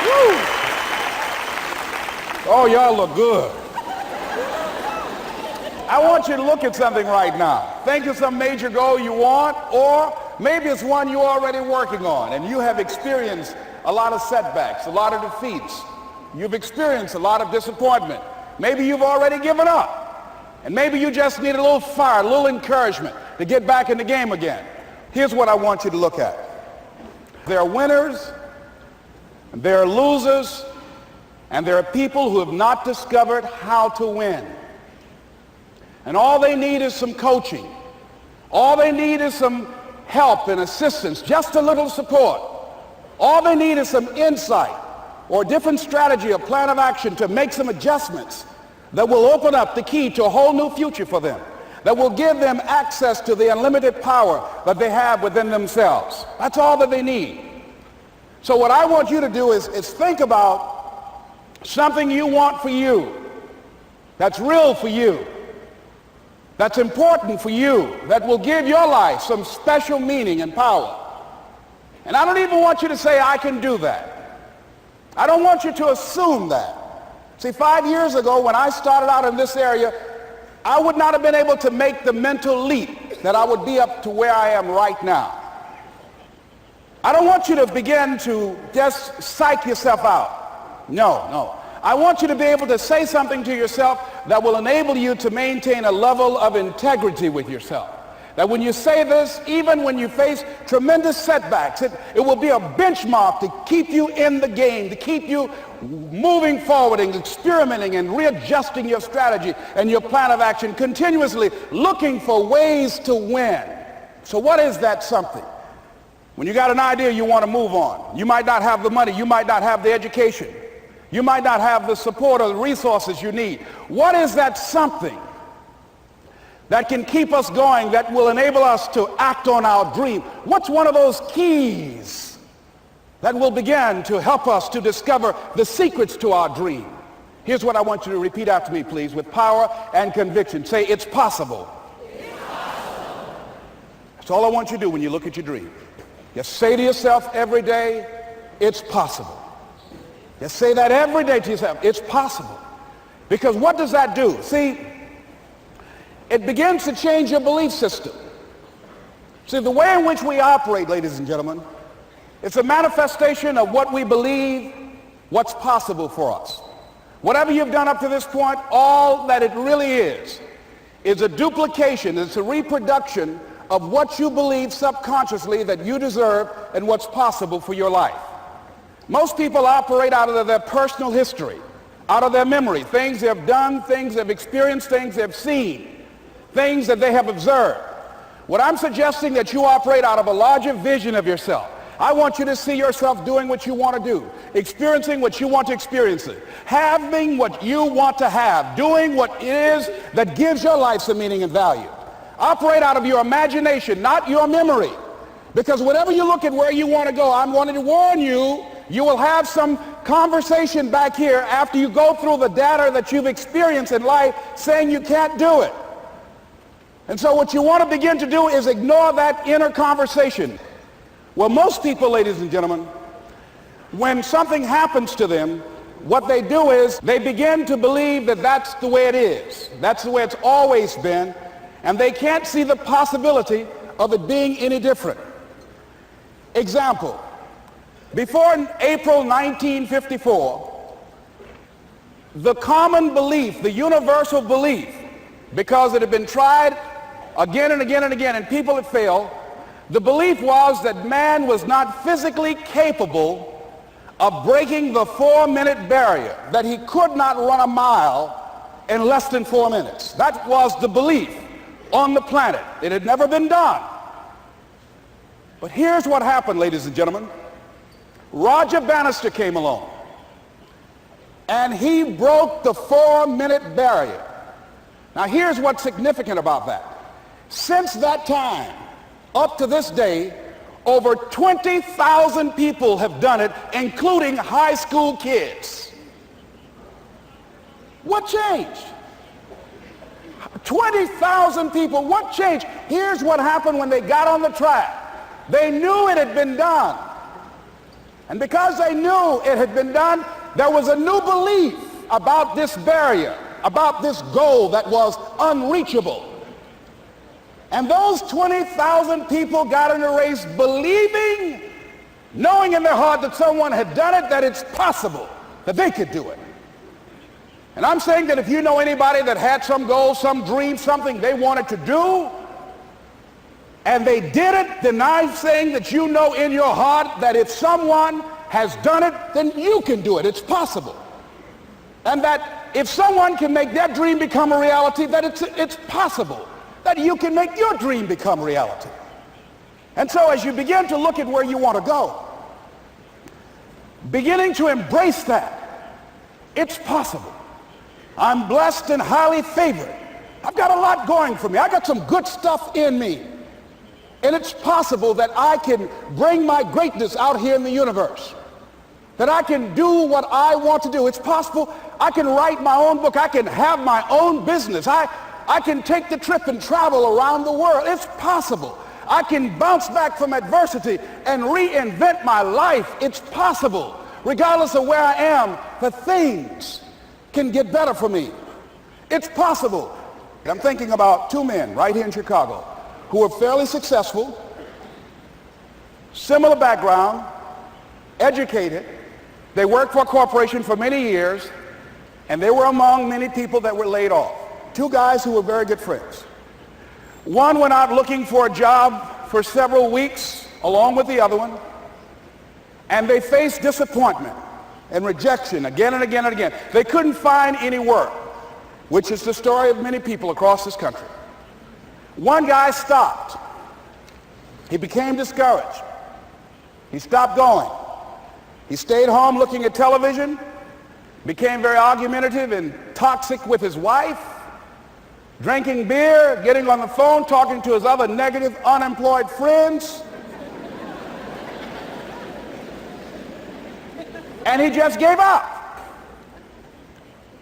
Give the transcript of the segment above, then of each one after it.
Woo. Oh, y'all look good. I want you to look at something right now. Think of some major goal you want, or maybe it's one you're already working on and you have experienced a lot of setbacks, a lot of defeats. You've experienced a lot of disappointment. Maybe you've already given up. And maybe you just need a little fire, a little encouragement to get back in the game again. Here's what I want you to look at. There are winners, and there are losers, and there are people who have not discovered how to win. And all they need is some coaching. All they need is some help and assistance, just a little support. All they need is some insight or a different strategy, a plan of action to make some adjustments that will open up the key to a whole new future for them, that will give them access to the unlimited power that they have within themselves. That's all that they need. So what I want you to do is think about something you want for you, that's real for you, that's important for you, that will give your life some special meaning and power. And I don't even want you to say, I can do that. I don't want you to assume that. See, 5 years ago when I started out in this area, I would not have been able to make the mental leap that I would be up to where I am right now. I don't want you to begin to just psych yourself out. No. I want you to be able to say something to yourself that will enable you to maintain a level of integrity with yourself. That when you say this, even when you face tremendous setbacks, it will be a benchmark to keep you in the game, to keep you moving forward and experimenting and readjusting your strategy and your plan of action, continuously looking for ways to win. So what is that something? When you got an idea you want to move on, you might not have the money, you might not have the education, you might not have the support or the resources you need. What is that something that can keep us going, that will enable us to act on our dream? What's one of those keys that will begin to help us to discover the secrets to our dream? Here's what I want you to repeat after me, please, with power and conviction. Say, it's possible. It's possible. That's all I want you to do when you look at your dream. Just say to yourself every day, it's possible. Just say that every day to yourself, it's possible. Because what does that do? See, it begins to change your belief system. See, the way in which we operate, ladies and gentlemen, it's a manifestation of what we believe, what's possible for us. Whatever you've done up to this point, all that it really is a duplication, it's a reproduction of what you believe subconsciously that you deserve and what's possible for your life. Most people operate out of their personal history, out of their memory, things they've done, things they've experienced, things they've seen, things that they have observed. What I'm suggesting that you operate out of a larger vision of yourself. I want you to see yourself doing what you want to do, experiencing what you want to experience, having what you want to have, doing what it is that gives your life some meaning and value. Operate out of your imagination, not your memory. Because whenever you look at where you want to go, I'm wanting to warn you, you will have some conversation back here after you go through the data that you've experienced in life saying you can't do it. And so what you want to begin to do is ignore that inner conversation. Well, most people, ladies and gentlemen, when something happens to them, what they do is they begin to believe that that's the way it is. That's the way it's always been. And they can't see the possibility of it being any different. Example, before April 1954, the common belief, the universal belief, because it had been tried again and again and again and people had failed, the belief was that man was not physically capable of breaking the 4-minute barrier, that he could not run a mile in less than 4 minutes. That was the belief on the planet. It had never been done. But here's what happened, ladies and gentlemen. Roger Bannister came along, and he broke the 4-minute barrier. Now here's what's significant about that. Since that time, up to this day, over 20,000 people have done it, including high school kids. What changed? 20,000 people. What changed? Here's what happened when they got on the track. They knew it had been done. And because they knew it had been done, there was a new belief about this barrier, about this goal that was unreachable. And those 20,000 people got in the race believing, knowing in their heart that someone had done it, that it's possible, that they could do it. And I'm saying that if you know anybody that had some goal, some dream, something they wanted to do, and they did it, then I'm saying that you know in your heart that if someone has done it, then you can do it. It's possible. And that if someone can make their dream become a reality, that it's possible that you can make your dream become reality. And so as you begin to look at where you want to go, beginning to embrace that, it's possible. I'm blessed and highly favored. I've got a lot going for me. I got some good stuff in me. And it's possible that I can bring my greatness out here in the universe. That I can do what I want to do. It's possible I can write my own book. I can have my own business. I can take the trip and travel around the world. It's possible. I can bounce back from adversity and reinvent my life. It's possible. Regardless of where I am, that things can get better for me. It's possible. I'm thinking about two men right here in Chicago who were fairly successful, similar background, educated. They worked for a corporation for many years, and they were among many people that were laid off. Two guys who were very good friends. One went out looking for a job for several weeks along with the other one, and they faced disappointment and rejection again and again and again. They couldn't find any work, which is the story of many people across this country. One guy stopped. He became discouraged. He stopped going. He stayed home looking at television, became very argumentative and toxic with his wife, drinking beer, getting on the phone, talking to his other negative, unemployed friends. And he just gave up.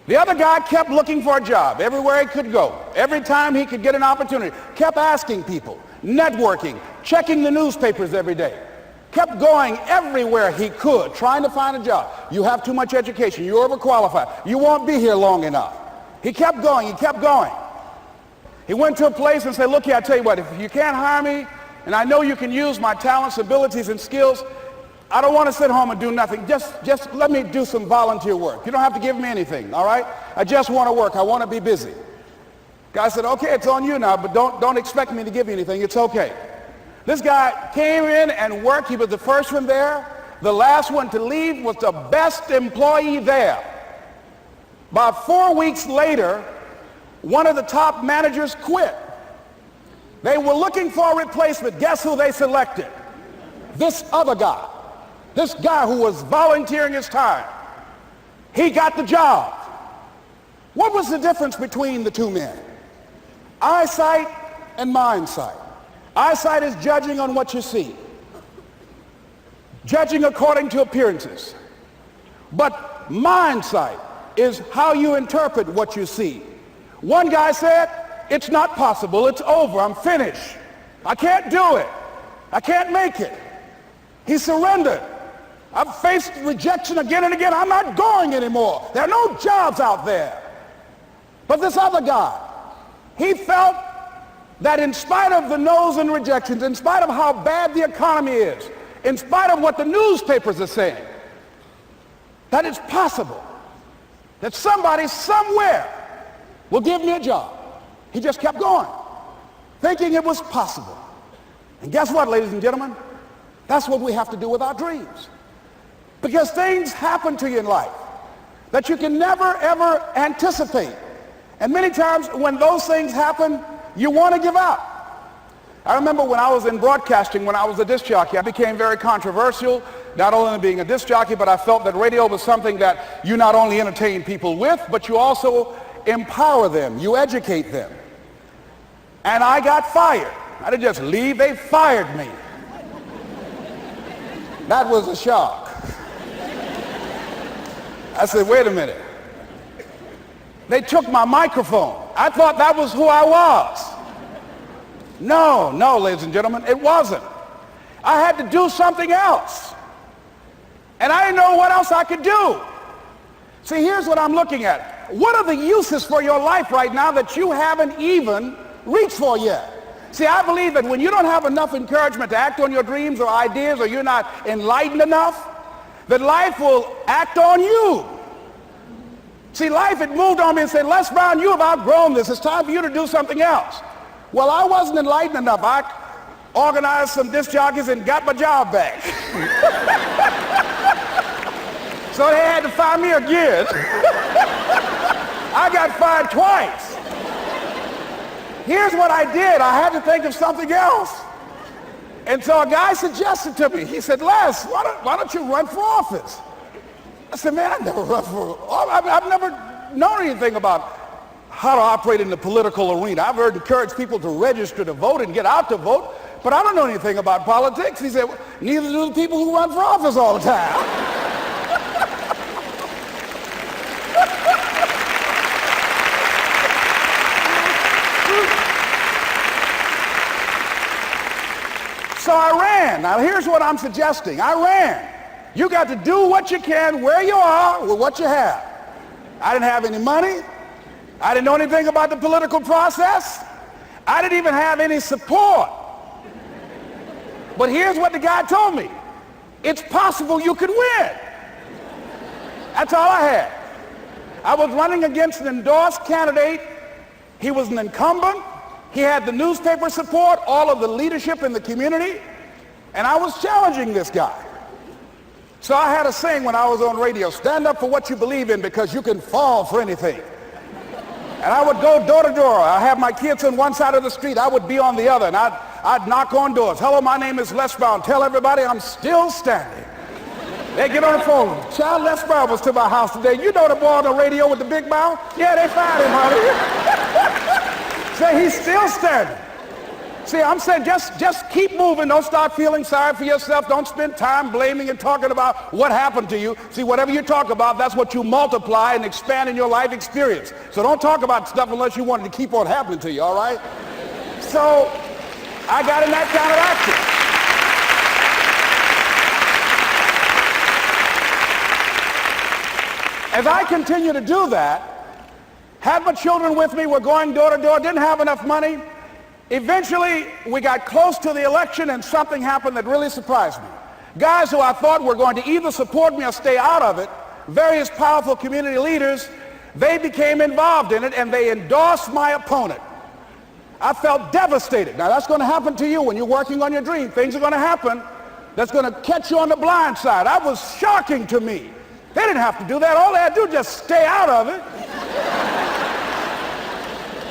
The other guy kept looking for a job everywhere he could go. Every time he could get an opportunity, kept asking people, networking, checking the newspapers every day. Kept going everywhere he could, trying to find a job. You have too much education. You're overqualified. You won't be here long enough. He kept going. He kept going. He went to a place and said, look here, I tell you what, if you can't hire me, and I know you can use my talents, abilities, and skills, I don't want to sit home and do nothing. Just let me do some volunteer work. You don't have to give me anything, all right? I just want to work. I want to be busy. Guy said, okay, it's on you now, but don't expect me to give you anything. It's okay. This guy came in and worked. He was the first one there. The last one to leave was the best employee there. About 4 weeks later, one of the top managers quit. They were looking for a replacement. Guess who they selected? This other guy. This guy who was volunteering his time. He got the job. What was the difference between the two men? Eyesight and mindsight. Eyesight is judging on what you see. Judging according to appearances. But mindsight is how you interpret what you see. One guy said, it's not possible. It's over. I'm finished. I can't do it. I can't make it. He surrendered. I've faced rejection again and again. I'm not going anymore. There are no jobs out there. But this other guy, he felt that in spite of the no's and rejections, in spite of how bad the economy is, in spite of what the newspapers are saying, that it's possible that somebody somewhere will give me a job. He just kept going, thinking it was possible. And guess what, ladies and gentlemen? That's what we have to do with our dreams. Because things happen to you in life that you can never, ever anticipate. And many times when those things happen, you want to give up. I remember when I was in broadcasting, when I was a disc jockey, I became very controversial, not only being a disc jockey, but I felt that radio was something that you not only entertain people with, but you also empower them, you educate them. And I got fired. I didn't just leave, they fired me. That was a shock. I said, wait a minute. They took my microphone. I thought that was who I was. No, ladies and gentlemen, it wasn't. I had to do something else. And I didn't know what else I could do. See, here's what I'm looking at. What are the uses for your life right now that you haven't even reached for yet? See, I believe that when you don't have enough encouragement to act on your dreams or ideas, or you're not enlightened enough, that life will act on you. See, life had moved on me and said, Les Brown, you have outgrown this. It's time for you to do something else. Well, I wasn't enlightened enough. I organized some disc jockeys and got my job back. So they had to fire me again. I got fired twice. Here's what I did. I had to think of something else. And so a guy suggested to me, he said, Les, why don't you run for office? I said, man, I've never run for office. I've never known anything about how to operate in the political arena. I've heard encourage people to register to vote and get out to vote, but I don't know anything about politics. He said, well, neither do the people who run for office all the time. So I ran. Now here's what I'm suggesting. I ran. You got to do what you can where you are with what you have. I didn't have any money. I didn't know anything about the political process. I didn't even have any support. But here's what the guy told me. It's possible you could win. That's all I had. I was running against an endorsed candidate. He was an incumbent. He had the newspaper support, all of the leadership in the community, and I was challenging this guy. So I had a saying when I was on radio, stand up for what you believe in because you can fall for anything. And I would go door to door. I have my kids on one side of the street. I would be on the other, and I'd knock on doors. Hello, my name is Les Brown. Tell everybody I'm still standing. They get on the phone. Child, Les Brown was to my house today. You know the boy on the radio with the big mouth? Yeah, they fired him, honey. Say he's still standing. See, I'm saying just keep moving. Don't start feeling sorry for yourself. Don't spend time blaming and talking about what happened to you. See, whatever you talk about, that's what you multiply and expand in your life experience. So don't talk about stuff unless you want it to keep on happening to you, all right? So I got in that kind of action. As I continue to do that, had my children with me, we're going door to door, didn't have enough money. Eventually, we got close to the election and something happened that really surprised me. Guys who I thought were going to either support me or stay out of it, various powerful community leaders, they became involved in it and they endorsed my opponent. I felt devastated. Now that's going to happen to you when you're working on your dream. Things are going to happen that's going to catch you on the blind side. That was shocking to me. They didn't have to do that. All they had to do was just stay out of it.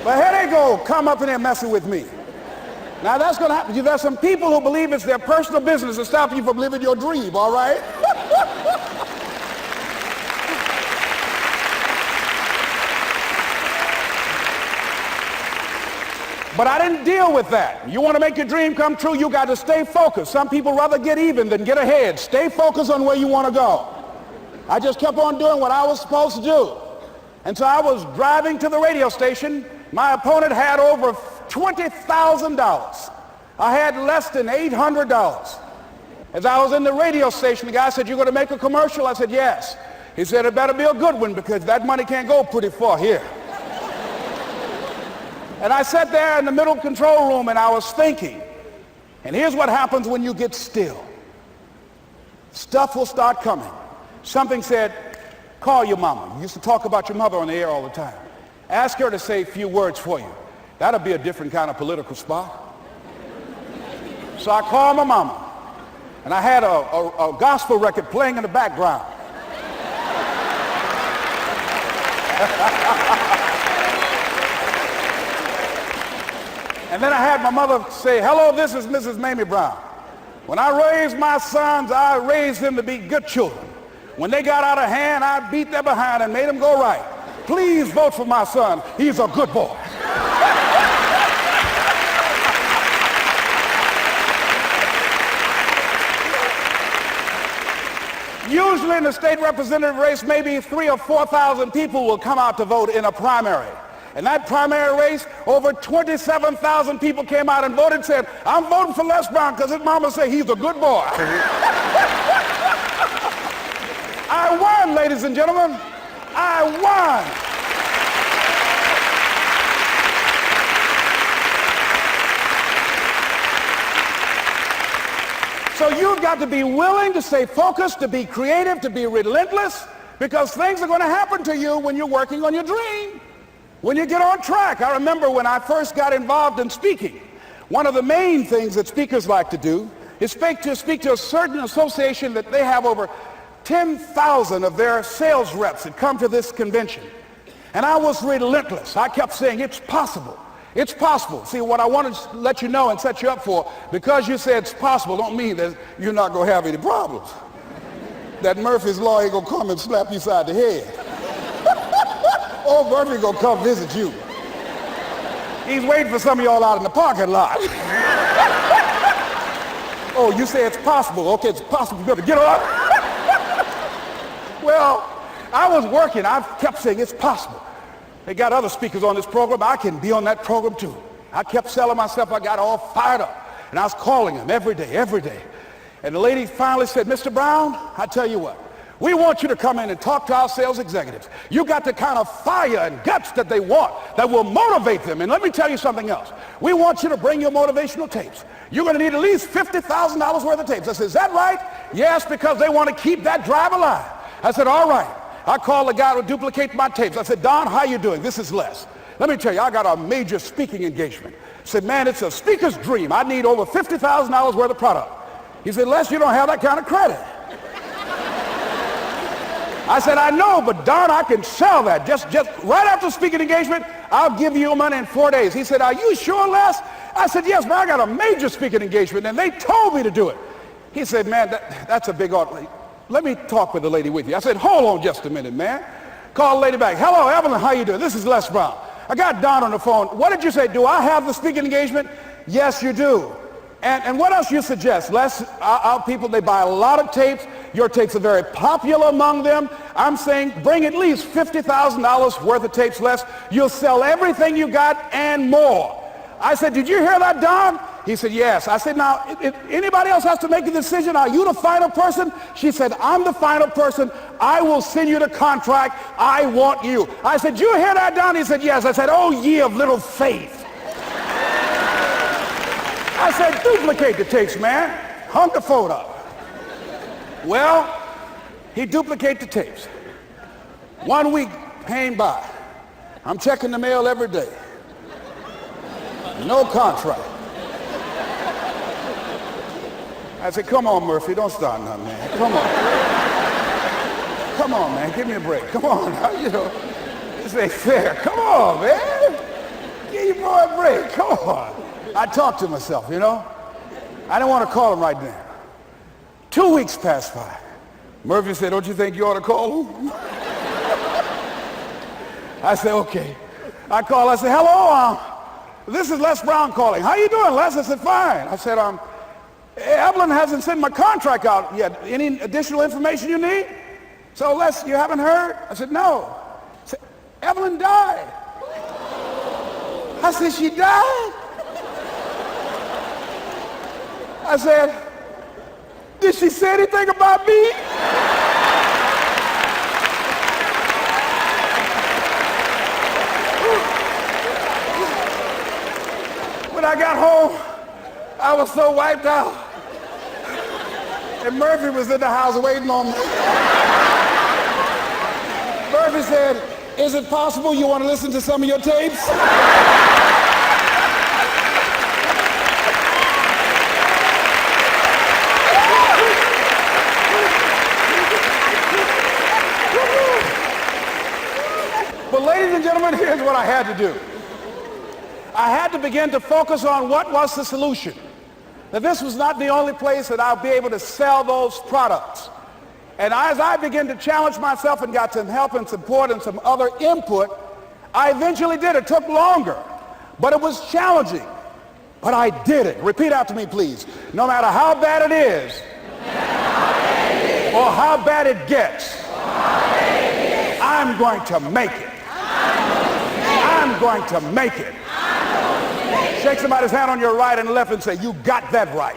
But here they go, come up in there messing with me. Now that's going to happen. There's some people who believe it's their personal business to stop you from living your dream, all right? But I didn't deal with that. You want to make your dream come true, you got to stay focused. Some people rather get even than get ahead. Stay focused on where you want to go. I just kept on doing what I was supposed to do. And so I was driving to the radio station. My opponent had over $20,000. I had less than $800. As I was in the radio station, the guy said, "You're going to make a commercial?" I said, "Yes." He said, "It better be a good one because that money can't go pretty far here." And I sat there in the middle control room and I was thinking. And here's what happens when you get still. Stuff will start coming. Something said, call your mama. You used to talk about your mother on the air all the time. Ask her to say a few words for you. That'll be a different kind of political spot. So I called my mama. And I had a gospel record playing in the background. And then I had my mother say, "Hello, this is Mrs. Mamie Brown. When I raised my sons, I raised them to be good children. When they got out of hand, I beat their behind and made them go right. Please vote for my son. He's a good boy." Usually in the state representative race, maybe 3,000 or 4,000 people will come out to vote in a primary. In that primary race, over 27,000 people came out and voted and said, I'm voting for Les Brown because his mama said he's a good boy. I won, ladies and gentlemen. I won. So you've got to be willing to stay focused, to be creative, to be relentless, because things are going to happen to you when you're working on your dream, when you get on track. I remember when I first got involved in speaking, one of the main things that speakers like to do is speak to a certain association that they have over 10,000 of their sales reps that come to this convention. And I was relentless. I kept saying, it's possible. It's possible. See, what I want to let you know and set you up for, because you say it's possible, don't mean that you're not going to have any problems. That Murphy's Law ain't going to come and slap you side the head. Oh, Murphy going to come visit you. He's waiting for some of y'all out in the parking lot. Oh, you say it's possible. Okay, it's possible. You better get up. Well, I was working. I kept saying it's possible. They got other speakers on this program. I can be on that program too. I kept selling myself. I got all fired up. And I was calling them every day. And the lady finally said, Mr. Brown, I tell you what, we want you to come in and talk to our sales executives. You got the kind of fire and guts that they want that will motivate them. And let me tell you something else. We want you to bring your motivational tapes. You're going to need at least $50,000 worth of tapes. I said, is that right? Yes, because they want to keep that drive alive. I said, all right. I called the guy to duplicate my tapes. I said, Don, how you doing? This is Les. Let me tell you, I got a major speaking engagement. I said, man, it's a speaker's dream. I need over $50,000 worth of product. He said, Les, you don't have that kind of credit. I said, I know, but Don, I can sell that. Just right after speaking engagement, I'll give you your money in 4 days. He said, are you sure, Les? I said, yes, man, I got a major speaking engagement, and they told me to do it. He said, man, that's a big order. Let me talk with the lady with you. I said, hold on just a minute, man. Call the lady back. Hello, Evelyn, how you doing? This is Les Brown. I got Don on the phone. What did you say? Do I have the speaking engagement? Yes, you do. And what else you suggest? Les, our people, they buy a lot of tapes. Your tapes are very popular among them. I'm saying bring at least $50,000 worth of tapes, Les. You'll sell everything you got and more. I said, did you hear that, Don? He said, yes. I said, now, if anybody else has to make a decision, are you the final person? She said, I'm the final person. I will send you the contract. I want you. I said, did you hear that, Don? He said, yes. I said, oh, ye of little faith. I said, duplicate the tapes, man. Hung the phone up. Well, he duplicated the tapes. 1 week came by. I'm checking the mail every day. No contract. I said, come on, Murphy, don't start nothing, man. Come on. Come on, man, give me a break. Come on, you know, this ain't fair. Come on, man. Give your boy a break. Come on. I talked to myself, you know. I didn't want to call him right now. 2 weeks passed by. Murphy said, don't you think you ought to call him? I said, okay. I called. I said, hello, this is Les Brown calling. How you doing, Les? I said, fine. I said, Evelyn hasn't sent my contract out yet. Any additional information you need? So, Les, you haven't heard? I said, no. I said, Evelyn died. I said, she died? I said, did she say anything about me? When I got home, I was so wiped out. And Murphy was in the house waiting on me. Murphy said, is it possible you want to listen to some of your tapes? But ladies and gentlemen, here's what I had to do. I had to begin to focus on what was the solution. That this was not the only place that I'll be able to sell those products. And as I began to challenge myself and got some help and support and some other input, I eventually did. It took longer, but it was challenging. But I did it. Repeat after me, please. No matter how bad it is, or how bad it gets, I'm going to make it. I'm going to make it. Shake somebody's hand on your right and left and say, you got that right.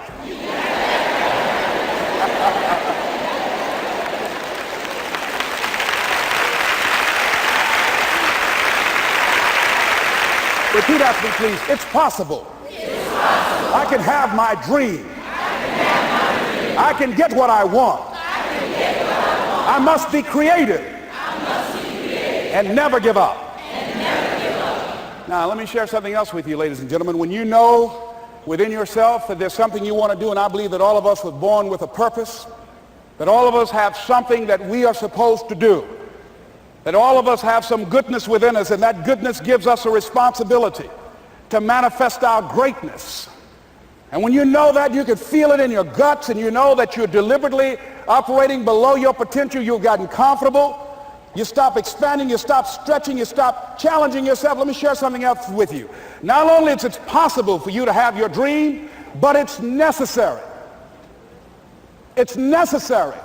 Repeat after me, please. It's possible. I can have my dream. I can get what I want. I must be creative and never give up. Now, let me share something else with you, ladies and gentlemen. When you know within yourself that there's something you want to do, and I believe that all of us were born with a purpose, that all of us have something that we are supposed to do, that all of us have some goodness within us, and that goodness gives us a responsibility to manifest our greatness. And when you know that, you can feel it in your guts, and you know that you're deliberately operating below your potential, you've gotten comfortable, you stop expanding, you stop stretching, you stop challenging yourself. Let me share something else with you. Not only is it possible for you to have your dream, but it's necessary. It's necessary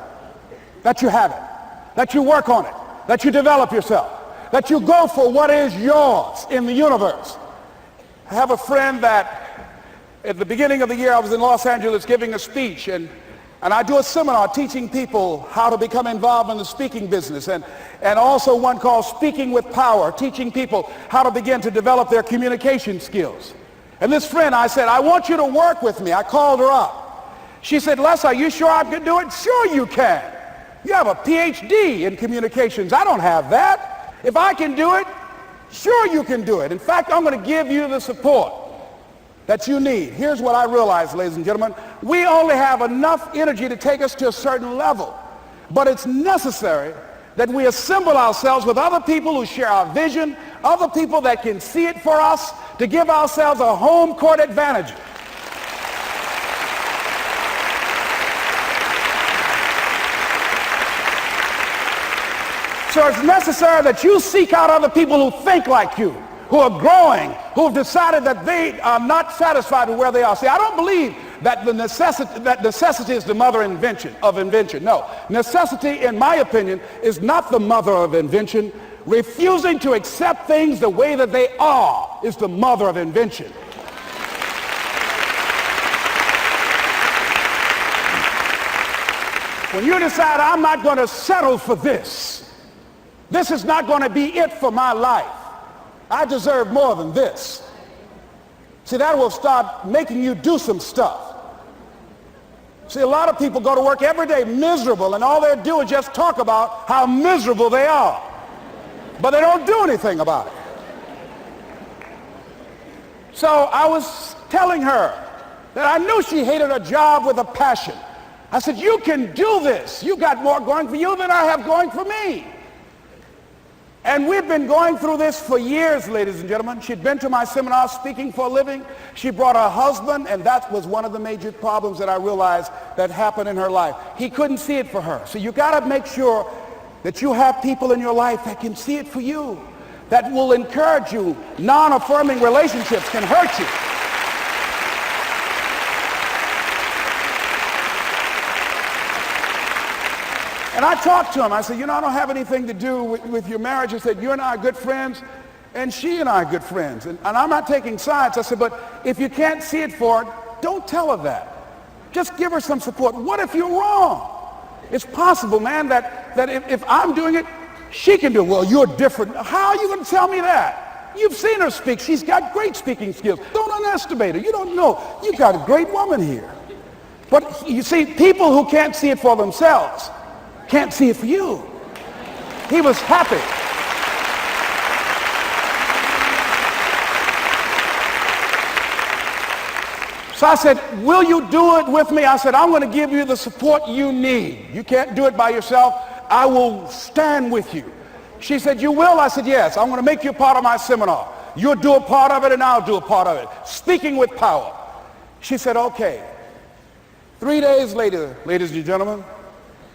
that you have it, that you work on it, that you develop yourself, that you go for what is yours in the universe. I have a friend that at the beginning of the year I was in Los Angeles giving a speech, and I do a seminar teaching people how to become involved in the speaking business, and also one called Speaking with Power, teaching people how to begin to develop their communication skills. And this friend, I said, I want you to work with me. I called her up. She said, Les, are you sure I can do it? Sure you can. You have a PhD in communications. I don't have that. If I can do it, sure you can do it. In fact, I'm going to give you the support that you need. Here's what I realize, ladies and gentlemen. We only have enough energy to take us to a certain level. But it's necessary that we assemble ourselves with other people who share our vision, other people that can see it for us, to give ourselves a home court advantage. So it's necessary that you seek out other people who think like you, who are growing, who have decided that they are not satisfied with where they are. See, I don't believe that necessity is the mother of invention. No, necessity, in my opinion, is not the mother of invention. Refusing to accept things the way that they are is the mother of invention. When you decide, I'm not going to settle for this, this is not going to be it for my life, I deserve more than this. See, that will start making you do some stuff. See, a lot of people go to work every day miserable, and all they do is just talk about how miserable they are. But they don't do anything about it. So I was telling her that I knew she hated her job with a passion. I said, you can do this. You got more going for you than I have going for me. And we've been going through this for years, ladies and gentlemen. She'd been to my seminar speaking for a living. She brought her husband, and that was one of the major problems that I realized that happened in her life. He couldn't see it for her. So you got to make sure that you have people in your life that can see it for you, that will encourage you. Non-affirming relationships can hurt you. And I talked to him. I said, I don't have anything to do with your marriage. I said, you and I are good friends, and she and I are good friends. And I'm not taking sides. I said, but if you can't see it for her, don't tell her that. Just give her some support. What if you're wrong? It's possible, man, that if I'm doing it, she can do it. Well, you're different. How are you going to tell me that? You've seen her speak. She's got great speaking skills. Don't underestimate her. You don't know. You've got a great woman here. But you see, people who can't see it for themselves can't see it for you. He was happy. So I said, will you do it with me? I said, I'm going to give you the support you need. You can't do it by yourself. I will stand with you. She said, you will? I said, yes. I'm going to make you part of my seminar. You'll do a part of it, and I'll do a part of it. Speaking with Power. She said, okay. 3 days later, ladies and gentlemen,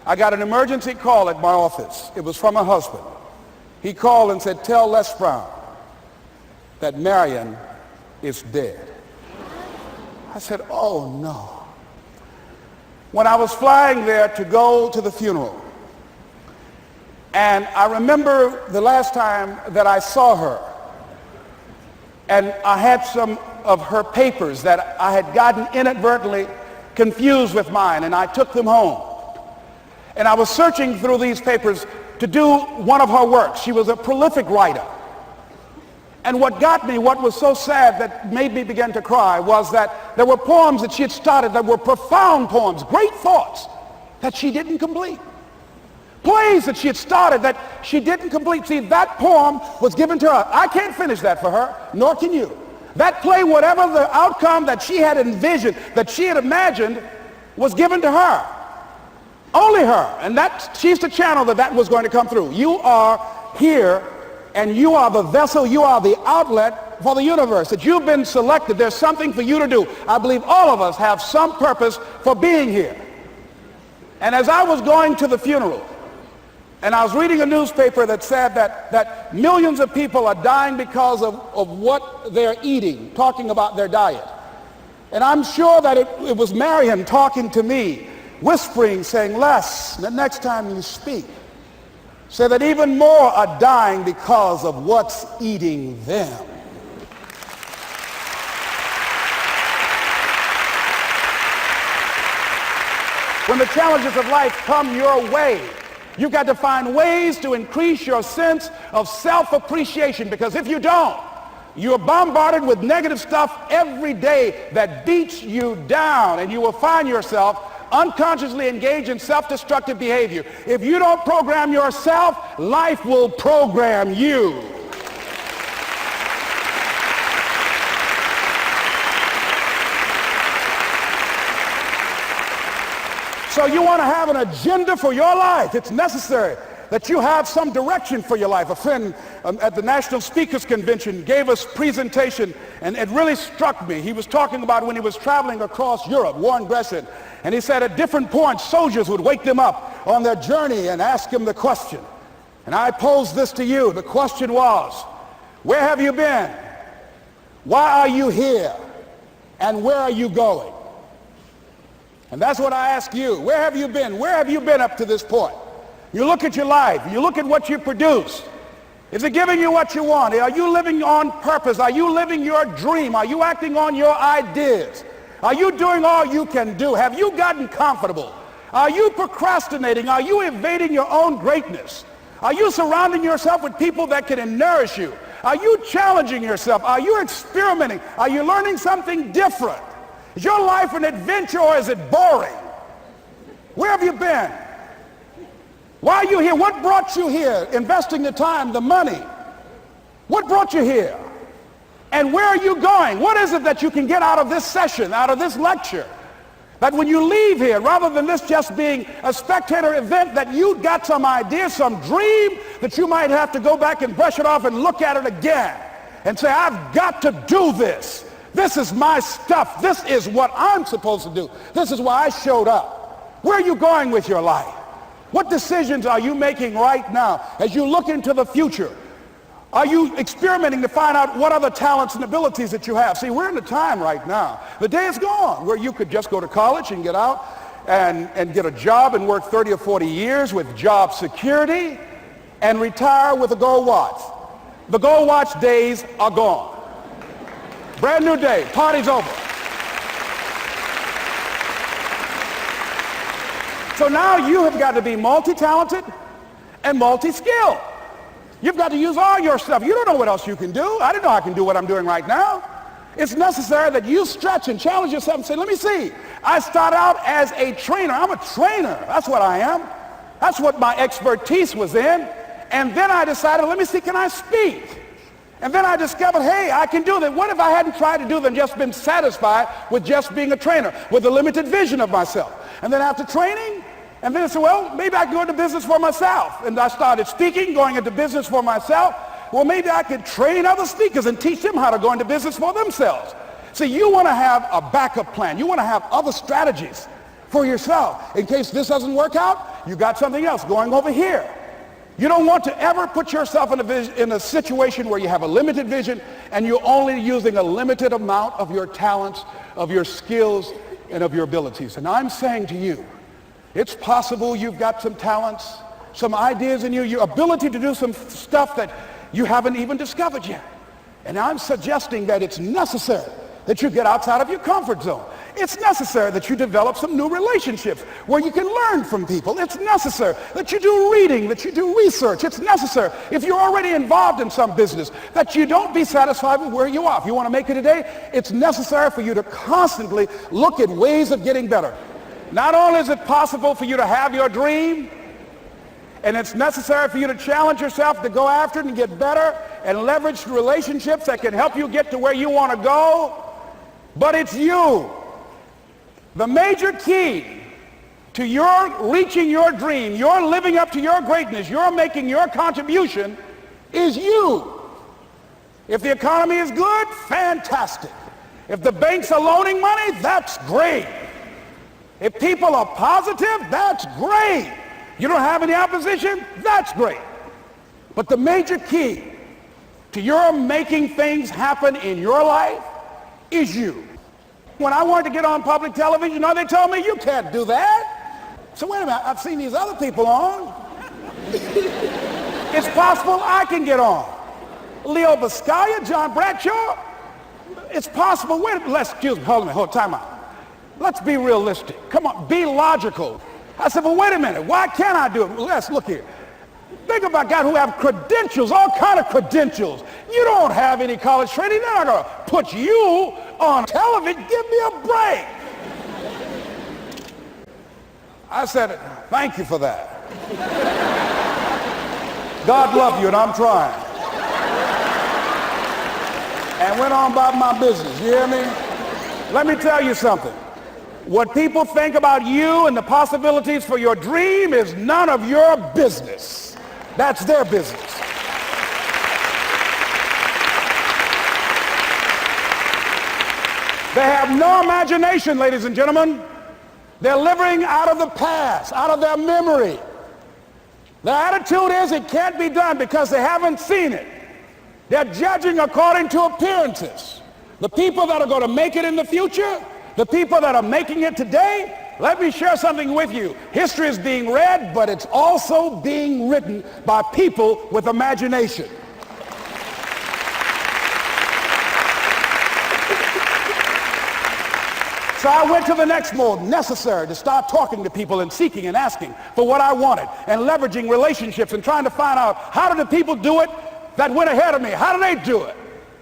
I got an emergency call at my office. It was from her husband. He called and said, tell Les Brown that Marion is dead. I said, oh no. when I was flying there to go to the funeral. And I remember the last time that I saw her, and I had some of her papers that I had gotten inadvertently confused with mine, and I took them home. And I was searching through these papers to do one of her works. She was a prolific writer. And what got me, what was so sad that made me begin to cry, was that there were poems that she had started that were profound poems, great thoughts that she didn't complete. Plays that she had started that she didn't complete. See, that poem was given to her. I can't finish that for her, nor can you. That play, whatever the outcome that she had envisioned, that she had imagined, was given to her. Only her. And she's the channel that was going to come through. You are here, and you are the vessel, you are the outlet for the universe. That you've been selected. There's something for you to do. I believe all of us have some purpose for being here. And as I was going to the funeral, and I was reading a newspaper that said that millions of people are dying because of what they're eating, talking about their diet. And I'm sure that it was Marion talking to me, whispering, saying, Les, the next time you speak, say that even more are dying because of what's eating them. When the challenges of life come your way, you've got to find ways to increase your sense of self-appreciation, because if you don't, you're bombarded with negative stuff every day that beats you down, and you will find yourself unconsciously engaged in self-destructive behavior. If you don't program yourself, life will program you. So you want to have an agenda for your life. It's necessary that you have some direction for your life. A friend at the National Speakers Convention gave us a presentation, and it really struck me. He was talking about when he was traveling across Europe, Warren Gresham, and he said at different points, soldiers would wake them up on their journey and ask him the question. And I pose this to you. The question was, where have you been? Why are you here? And where are you going? And that's what I ask you. Where have you been? Where have you been up to this point? You look at your life. You look at what you produce. Is it giving you what you want? Are you living on purpose? Are you living your dream? Are you acting on your ideas? Are you doing all you can do? Have you gotten comfortable? Are you procrastinating? Are you evading your own greatness? Are you surrounding yourself with people that can nourish you? Are you challenging yourself? Are you experimenting? Are you learning something different? Is your life an adventure, or is it boring? Where have you been? Why are you here? What brought you here? Investing the time, the money. What brought you here? And where are you going? What is it that you can get out of this session, out of this lecture? That when you leave here, rather than this just being a spectator event, that you got some idea, some dream, that you might have to go back and brush it off and look at it again and say, I've got to do this. This is my stuff. This is what I'm supposed to do. This is why I showed up. Where are you going with your life? What decisions are you making right now as you look into the future? Are you experimenting to find out what other talents and abilities that you have? See, we're in a time right now. The day is gone where you could just go to college and get out and get a job and work 30 or 40 years with job security and retire with a gold watch. The gold watch days are gone. Brand new day. Party's over. So now you have got to be multi-talented and multi-skilled. You've got to use all your stuff. You don't know what else you can do. I didn't know I can do what I'm doing right now. It's necessary that you stretch and challenge yourself and say, let me see. I start out as a trainer. I'm a trainer. That's what I am. That's what my expertise was in. And then I decided, let me see, can I speak? And then I discovered, hey, I can do that. What if I hadn't tried to do that and just been satisfied with just being a trainer, with a limited vision of myself? And then after training, and then I said, well, maybe I can go into business for myself. And I started speaking, going into business for myself. Well, maybe I could train other speakers and teach them how to go into business for themselves. See, you want to have a backup plan. You want to have other strategies for yourself. In case this doesn't work out, you got something else going over here. You don't want to ever put yourself in a situation where you have a limited vision and you're only using a limited amount of your talents, of your skills, and of your abilities. And I'm saying to you, it's possible you've got some talents, some ideas in you, your ability to do some stuff that you haven't even discovered yet. And I'm suggesting that it's necessary that you get outside of your comfort zone. It's necessary that you develop some new relationships where you can learn from people. It's necessary that you do reading, that you do research. It's necessary, if you're already involved in some business, that you don't be satisfied with where you are. If you want to make it today, it's necessary for you to constantly look at ways of getting better. Not only is it possible for you to have your dream, and it's necessary for you to challenge yourself to go after it and get better and leverage relationships that can help you get to where you want to go, but it's you. The major key to your reaching your dream, your living up to your greatness, your making your contribution is you. If the economy is good, fantastic. If the banks are loaning money, that's great. If people are positive, that's great. You don't have any opposition, that's great. But the major key to your making things happen in your life is you. When I wanted to get on public television, they told me, you can't do that. So wait a minute, I've seen these other people on. It's possible I can get on. Leo Biscaya, John Bradshaw, it's possible. Excuse me, hold on, time out. Let's be realistic. Come on, be logical. I said, well, wait a minute, why can't I do it? Let's look here. Think about guys who have credentials, all kind of credentials. You don't have any college training. They're not going to put you on television. Give me a break. I said, thank you for that. God love you, and I'm trying. And went on about my business. You hear me? Let me tell you something. What people think about you and the possibilities for your dream is none of your business. That's their business. They have no imagination, ladies and gentlemen. They're living out of the past, out of their memory. Their attitude is it can't be done because they haven't seen it. They're judging according to appearances. The people that are going to make it in the future, the people that are making it today, let me share something with you. History is being read, but it's also being written by people with imagination. So I went to the next mode, necessary to start talking to people and seeking and asking for what I wanted and leveraging relationships and trying to find out how do the people do it that went ahead of me? How do they do it?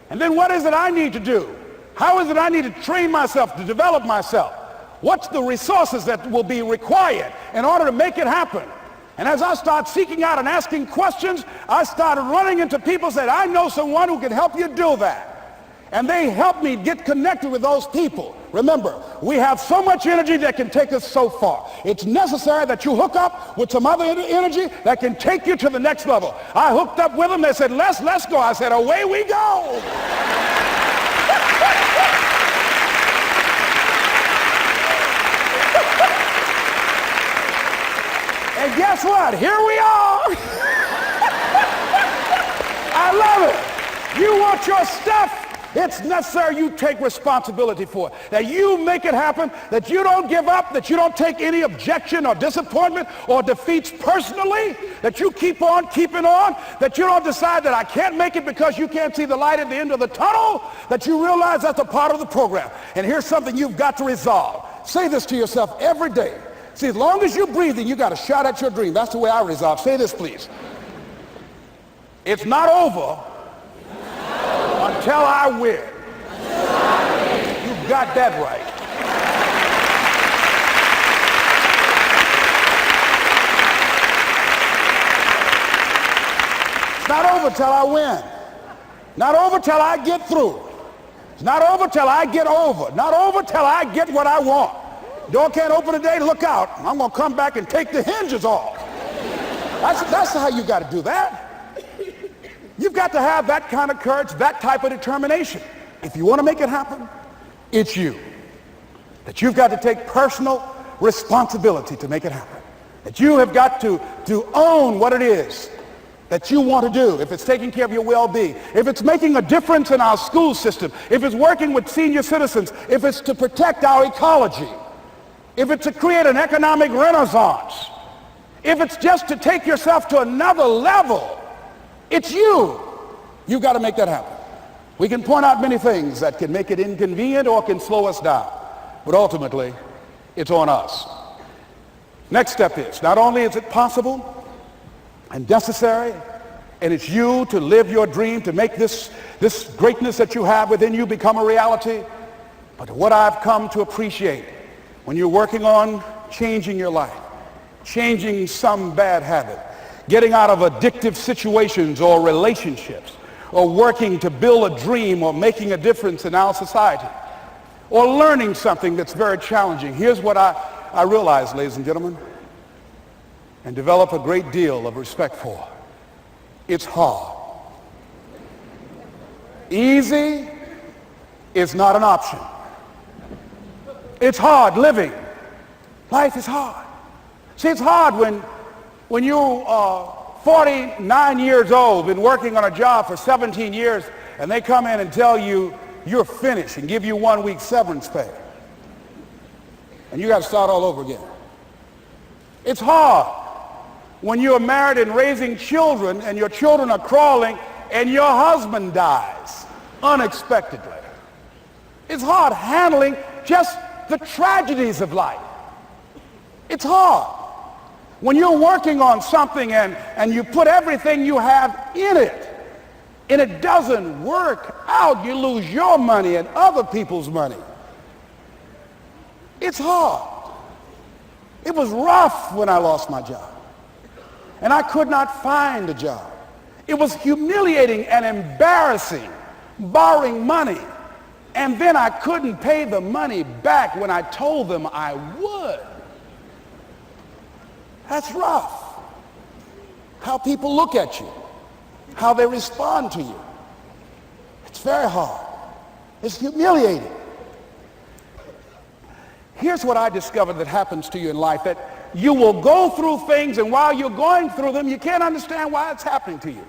And then what is it I need to do? How is it I need to train myself, to develop myself? What's the resources that will be required in order to make it happen? And as I start seeking out and asking questions, I started running into people who said, I know someone who can help you do that. And they helped me get connected with those people. Remember, we have so much energy that can take us so far. It's necessary that you hook up with some other energy that can take you to the next level. I hooked up with them. They said, let's go. I said, away we go. And guess what? Here we are. I love it. You want your stuff? It's necessary you take responsibility for it, that you make it happen, that you don't give up, that you don't take any objection or disappointment or defeats personally, that you keep on keeping on, that you don't decide that I can't make it because you can't see the light at the end of the tunnel, that you realize that's a part of the program. And here's something you've got to resolve. Say this to yourself every day. See, as long as you're breathing, you got a shot at your dream. That's the way I resolve. Say this, please. It's not over until I win. You got that right. It's not over till I win. Not over till I get through. It's not over till I get over. Not over till I get what I want. Door can't open today, look out. I'm going to come back and take the hinges off. That's how you got to do that. You've got to have that kind of courage, that type of determination. If you want to make it happen, it's you. That you've got to take personal responsibility to make it happen. That you have got to own what it is that you want to do, if it's taking care of your well-being, if it's making a difference in our school system, if it's working with senior citizens, if it's to protect our ecology, if it's to create an economic renaissance, if it's just to take yourself to another level, it's you. You've got to make that happen. We can point out many things that can make it inconvenient or can slow us down, but ultimately, it's on us. Next step is, not only is it possible and necessary, and it's you to live your dream, to make this greatness that you have within you become a reality, but what I've come to appreciate when you're working on changing your life, changing some bad habit, getting out of addictive situations or relationships, or working to build a dream or making a difference in our society, or learning something that's very challenging. Here's what I realize, ladies and gentlemen, and develop a great deal of respect for. It's hard. Easy is not an option. It's hard living. Life is hard. See, it's hard when you are 49 years old, been working on a job for 17 years, and they come in and tell you you're finished and give you 1 week severance pay. And you got to start all over again. It's hard when you are married and raising children and your children are crawling and your husband dies unexpectedly. It's hard handling just the tragedies of life. It's hard when you're working on something and you put everything you have in it and it doesn't work out. You lose your money and other people's money. It's hard. It was rough when I lost my job. And I could not find a job. It was humiliating and embarrassing, borrowing money. And then I couldn't pay the money back when I told them I would. That's rough. How people look at you, how they respond to you. It's very hard. It's humiliating. Here's what I discovered that happens to you in life, that you will go through things, and while you're going through them, you can't understand why it's happening to you.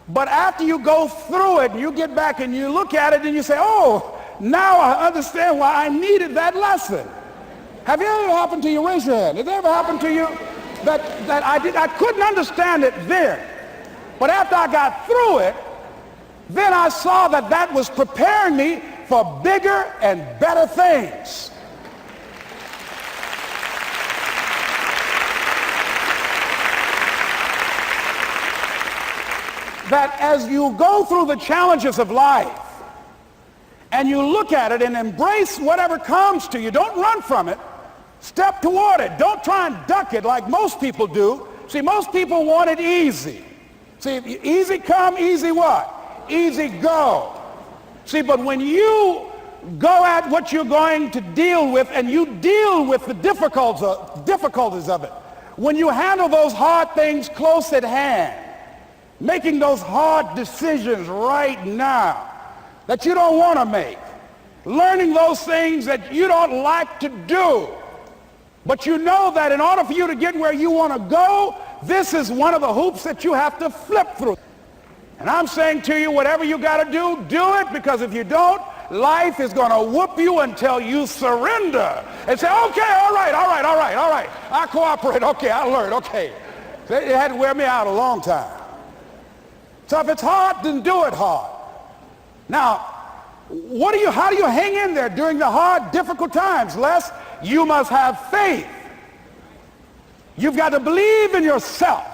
But after you go through it, and you get back and you look at it and you say, oh, now I understand why I needed that lesson. Have you ever happened to you? Raise your hand. Has it ever happened to you that I couldn't understand it then, but after I got through it, then I saw that that was preparing me for bigger and better things. That as you go through the challenges of life and you look at it and embrace whatever comes to you, don't run from it. Step toward it. Don't try and duck it like most people do. See, most people want it easy. See, easy come, easy what? Easy go. See, but when you go at what you're going to deal with and you deal with the difficulties of it, when you handle those hard things close at hand, making those hard decisions right now that you don't want to make, learning those things that you don't like to do, but you know that in order for you to get where you want to go, this is one of the hoops that you have to flip through. And I'm saying to you, whatever you got to do it, because if you don't, life is going to whoop you until you surrender and say, okay, all right, I cooperate, okay, I learned, okay. They had to wear me out a long time. So if it's hard, then do it hard. Now, how do you hang in there during the hard, difficult times? Les, you must have faith. You've got to believe in yourself.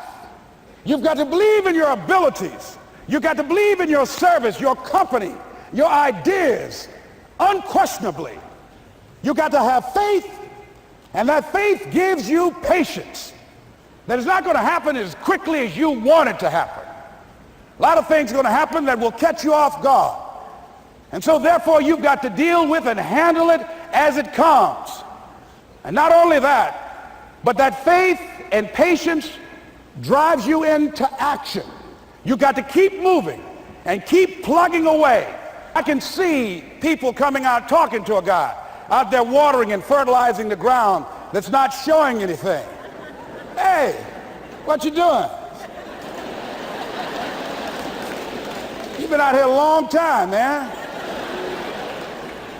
You've got to believe in your abilities. You've got to believe in your service, your company, your ideas, unquestionably. You've got to have faith, and that faith gives you patience. That it's not going to happen as quickly as you want it to happen. A lot of things are going to happen that will catch you off guard. And so therefore you've got to deal with and handle it as it comes. And not only that, but that faith and patience drives you into action. You've got to keep moving and keep plugging away. I can see people coming out talking to a guy out there watering and fertilizing the ground that's not showing anything. Hey, what you doing? You've been out here a long time, man.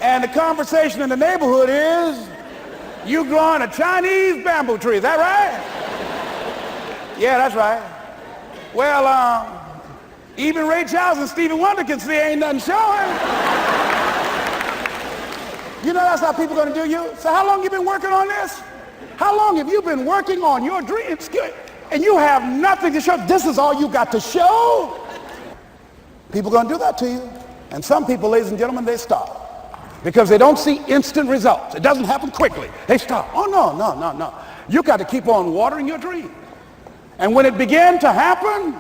And the conversation in the neighborhood is, you growing a Chinese bamboo tree, is that right? Yeah, that's right. Well, even Ray Charles and Stevie Wonder can see ain't nothing showing. You know that's how people are going to do you? So how long you been working on this? How long have you been working on your dreams? And you have nothing to show. This is all you got to show? People are going to do that to you. And some people, ladies and gentlemen, they stop. Because they don't see instant results. It doesn't happen quickly. They stop. Oh, no. You got to keep on watering your dream. And when it began to happen,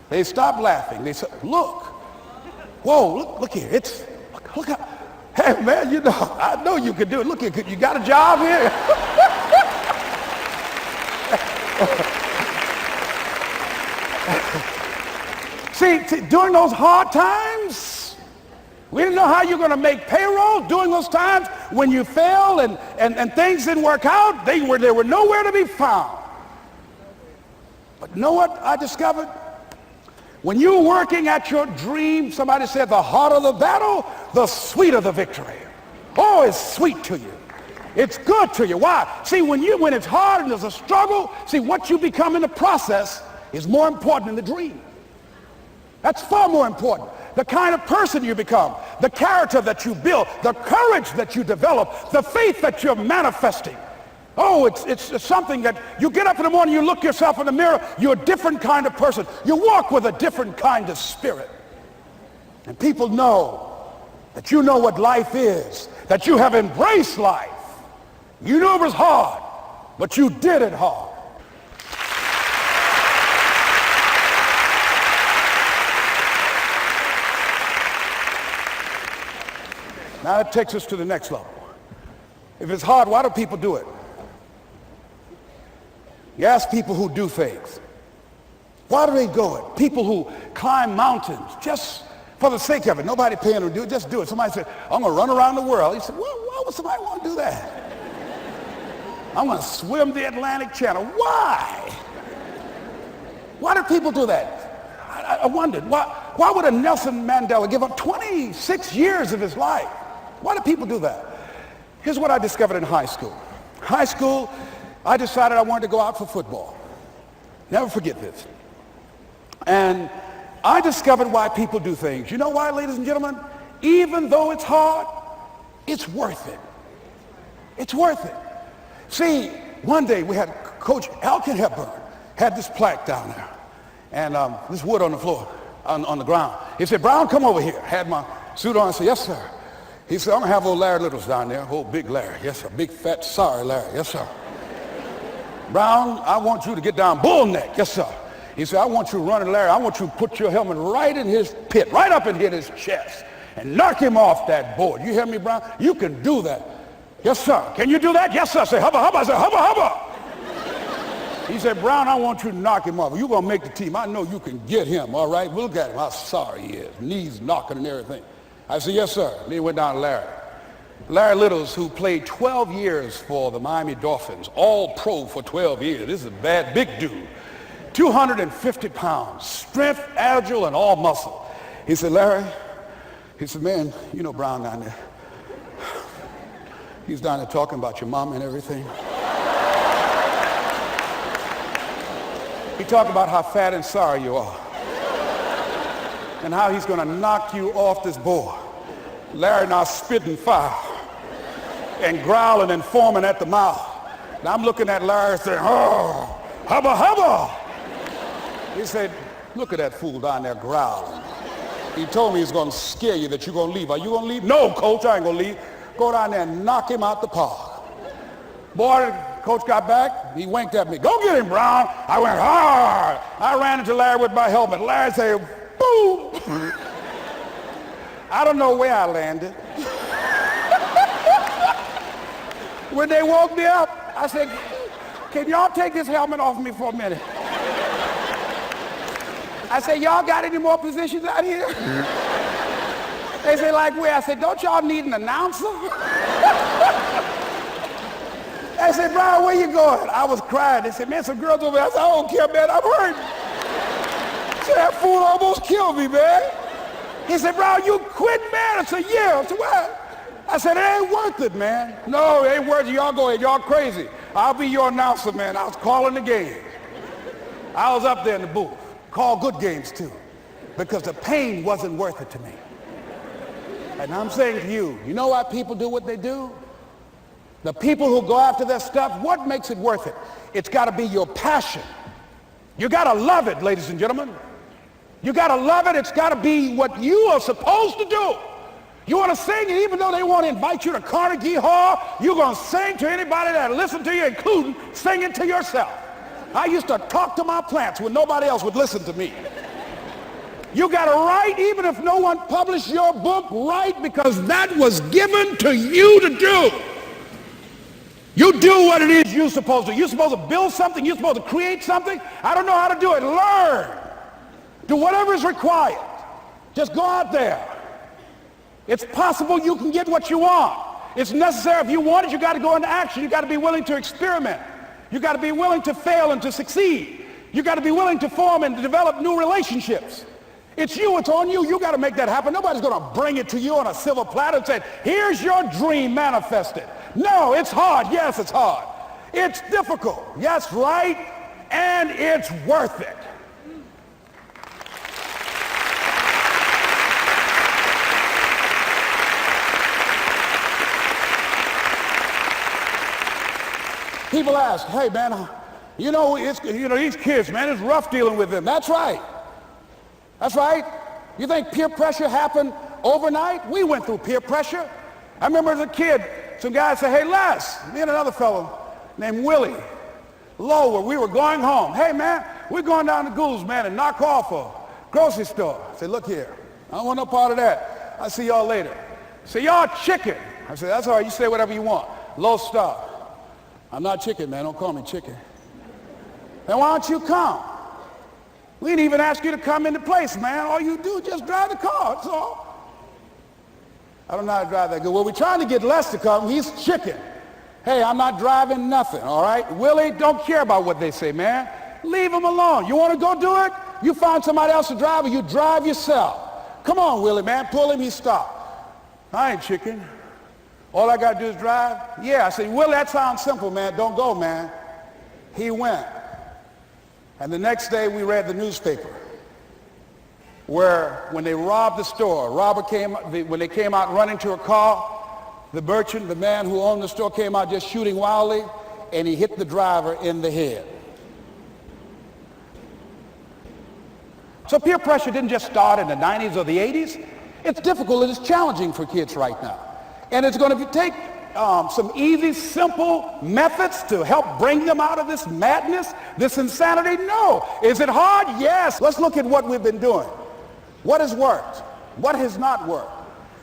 they stopped laughing. They said, look. Whoa, look here. Look how, hey, man, you know, I know you can do it. Look here, you got a job here? See, during those hard times, we didn't know how you're going to make payroll. During those times when you failed and things didn't work out, they were nowhere to be found. But you know what I discovered? When you're working at your dream, somebody said the harder the battle, the sweeter the victory. Oh, it's sweet to you. It's good to you. Why? See, when it's hard and there's a struggle, see, what you become in the process is more important than the dream. That's far more important. The kind of person you become, the character that you build, the courage that you develop, the faith that you're manifesting. Oh, it's something that you get up in the morning, you look yourself in the mirror, you're a different kind of person. You walk with a different kind of spirit. And people know that you know what life is, that you have embraced life. You knew it was hard, but you did it hard. Now that takes us to the next level. If it's hard, why do people do it? You ask people who do things. Why do they go it? People who climb mountains just for the sake of it. Nobody paying them to do it, just do it. Somebody said, I'm going to run around the world. He said, well, why would somebody want to do that? I'm going to swim the Atlantic Channel. Why? Why do people do that? I wondered, why would a Nelson Mandela give up 26 years of his life? Why do people do that? Here's what I discovered in high school. High school, I decided I wanted to go out for football. Never forget this. And I discovered why people do things. You know why, ladies and gentlemen? Even though it's hard, it's worth it. It's worth it. See, one day we had Coach Alkin Hepburn had this plaque down there and this wood on the floor, on the ground. He said, Brown, come over here. Had my suit on. I said, yes, sir. He said, I'm going to have old Larry Littles down there, old big Larry. Yes, sir. Big, fat, sorry Larry. Yes, sir. Brown, I want you to get down bull neck. Yes, sir. He said, I want you running Larry. I want you to put your helmet right in his pit, right up and hit his chest and knock him off that board. You hear me, Brown? You can do that. Yes, sir. Can you do that? Yes, sir. I said, hubba, hubba. I said, hubba, hubba. He said, Brown, I want you to knock him off. You're going to make the team. I know you can get him, all right? Look at him, how sorry he is. Knees knocking and everything. I said, yes, sir. Then he went down to Larry. Larry Littles, who played 12 years for the Miami Dolphins, all pro for 12 years. This is a bad, big dude. 250 pounds, strength, agile, and all muscle. He said, Larry, he said, man, you know Brown down there. He's down there talking about your mama and everything. He talked about how fat and sorry you are and how he's going to knock you off this board. Larry now spitting fire and growling and foaming at the mouth. And I'm looking at Larry saying, oh, hubba, hubba. He said, look at that fool down there growling. He told me he's going to scare you that you're going to leave. Are you going to leave? No, coach, I ain't going to leave. Go down there and knock him out the park. Boy, coach got back. He winked at me. Go get him, Brown. I went hard. I ran into Larry with my helmet. Larry said, boom. I don't know where I landed. When they woke me up, I said, can y'all take this helmet off me for a minute? I said, y'all got any more positions out here? They say, like where? I said, don't y'all need an announcer? They said, Brian, where you going? I was crying. They said, man, some girls over there. I said, I don't care, man. I'm hurt. So that fool almost killed me, man. He said, bro, you quit, man? I said, yeah. I said, what? I said, it ain't worth it, man. No, it ain't worth it. Y'all go ahead. Y'all crazy. I'll be your announcer, man. I was calling the game. I was up there in the booth. Call good games, too, because the pain wasn't worth it to me. And I'm saying to you, you know why people do what they do? The people who go after their stuff, what makes it worth it? It's got to be your passion. You got to love it, ladies and gentlemen. You got to love it. It's got to be what you are supposed to do. You want to sing, and even though they want to invite you to Carnegie Hall, you're going to sing to anybody that listen to you, including singing to yourself. I used to talk to my plants when nobody else would listen to me. You got to write, even if no one published your book, write, because that was given to you to do. You do what it is you're supposed to. You're supposed to build something. You're supposed to create something. I don't know how to do it. Learn. Do whatever is required. Just go out there. It's possible you can get what you want. It's necessary. If you want it, you got to go into action. You got to be willing to experiment. You got to be willing to fail and to succeed. You got to be willing to form and to develop new relationships. It's you. It's on you. You got to make that happen. Nobody's going to bring it to you on a silver platter and say, here's your dream manifested. No, it's hard. Yes, it's hard. It's difficult. Yes, right. And it's worth it. People ask, hey, man, these kids, man, it's rough dealing with them. That's right. That's right. You think peer pressure happened overnight? We went through peer pressure. I remember as a kid, some guys said, hey, Les, me and another fellow named Willie Lower, we were going home. Hey, man, we're going down to Gould's, man, and knock off a grocery store. I said, look here, I don't want no part of that. I'll see y'all later. Say, y'all chicken. I said, that's all right, you say whatever you want. Low star. I'm not chicken, man. Don't call me chicken. Then why don't you come? We didn't even ask you to come into place, man. All you do is just drive the car, that's all. I don't know how to drive that good. Well, we're trying to get Les to come. He's chicken. Hey, I'm not driving nothing, all right? Willie, don't care about what they say, man. Leave him alone. You want to go do it? You find somebody else to drive, or you drive yourself. Come on, Willie, man. Pull him, he stopped. I ain't chicken. All I got to do is drive? Yeah. I said, Willie, that sounds simple, man. Don't go, man. He went. And the next day we read the newspaper where when they robbed the store, when they came out running to a car, the merchant, the man who owned the store, came out just shooting wildly, and he hit the driver in the head. So peer pressure didn't just start in the 90s or the 80s. It's difficult and it's challenging for kids right now. And it's going to take some easy, simple methods to help bring them out of this madness, this insanity? No. Is it hard? Yes. Let's look at what we've been doing. What has worked? What has not worked?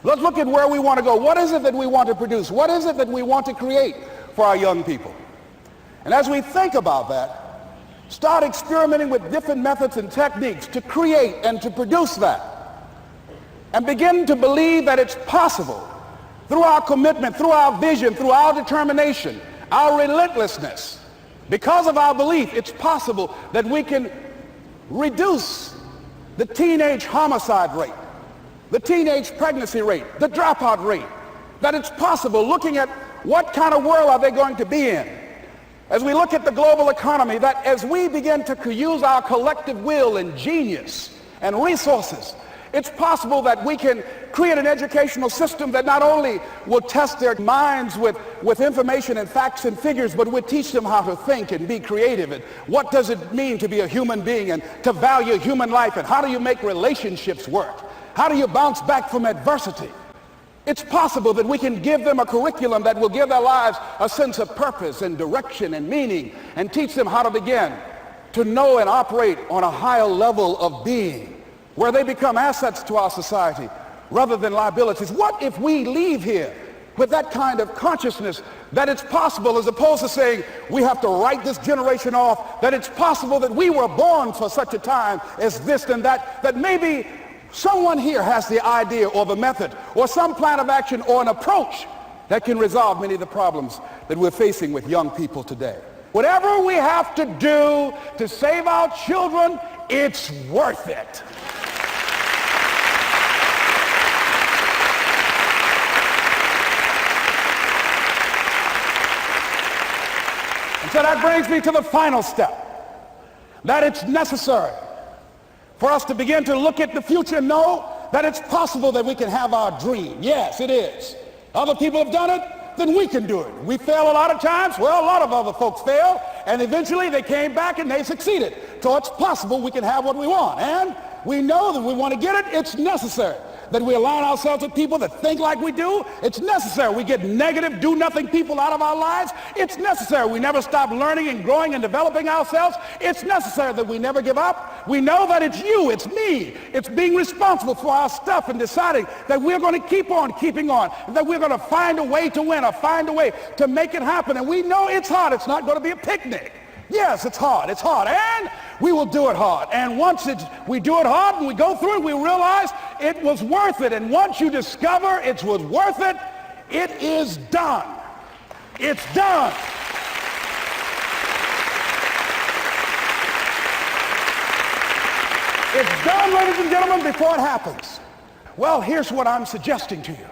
Let's look at where we want to go. What is it that we want to produce? What is it that we want to create for our young people? And as we think about that, start experimenting with different methods and techniques to create and to produce that. And begin to believe that it's possible through our commitment, through our vision, through our determination, our relentlessness. Because of our belief, it's possible that we can reduce the teenage homicide rate, the teenage pregnancy rate, the dropout rate. That it's possible, looking at what kind of world are they going to be in. As we look at the global economy, that as we begin to use our collective will and genius and resources, it's possible that we can create an educational system that not only will test their minds with information and facts and figures, but will teach them how to think and be creative. And what does it mean to be a human being and to value human life? And how do you make relationships work? How do you bounce back from adversity? It's possible that we can give them a curriculum that will give their lives a sense of purpose and direction and meaning, and teach them how to begin to know and operate on a higher level of being, where they become assets to our society rather than liabilities. What if we leave here with that kind of consciousness that it's possible, as opposed to saying we have to write this generation off, that it's possible that we were born for such a time as this and that, that maybe someone here has the idea or the method or some plan of action or an approach that can resolve many of the problems that we're facing with young people today. Whatever we have to do to save our children, it's worth it. So that brings me to the final step, that it's necessary for us to begin to look at the future and know that it's possible that we can have our dream. Yes, it is. Other people have done it, then we can do it. We fail a lot of times. Well, a lot of other folks fail, and eventually they came back and they succeeded. So it's possible we can have what we want. And we know that we want to get it. It's necessary that we align ourselves with people that think like we do. It's necessary we get negative, do-nothing people out of our lives. It's necessary we never stop learning and growing and developing ourselves. It's necessary that we never give up. We know that it's you, it's me. It's being responsible for our stuff and deciding that we're going to keep on keeping on, that we're going to find a way to win or find a way to make it happen. And we know it's hard. It's not going to be a picnic. Yes, it's hard, and we will do it hard. And once we do it hard and we go through it, we realize it was worth it. And once you discover it was worth it, it is done. It's done. It's done, ladies and gentlemen, before it happens. Well, here's what I'm suggesting to you.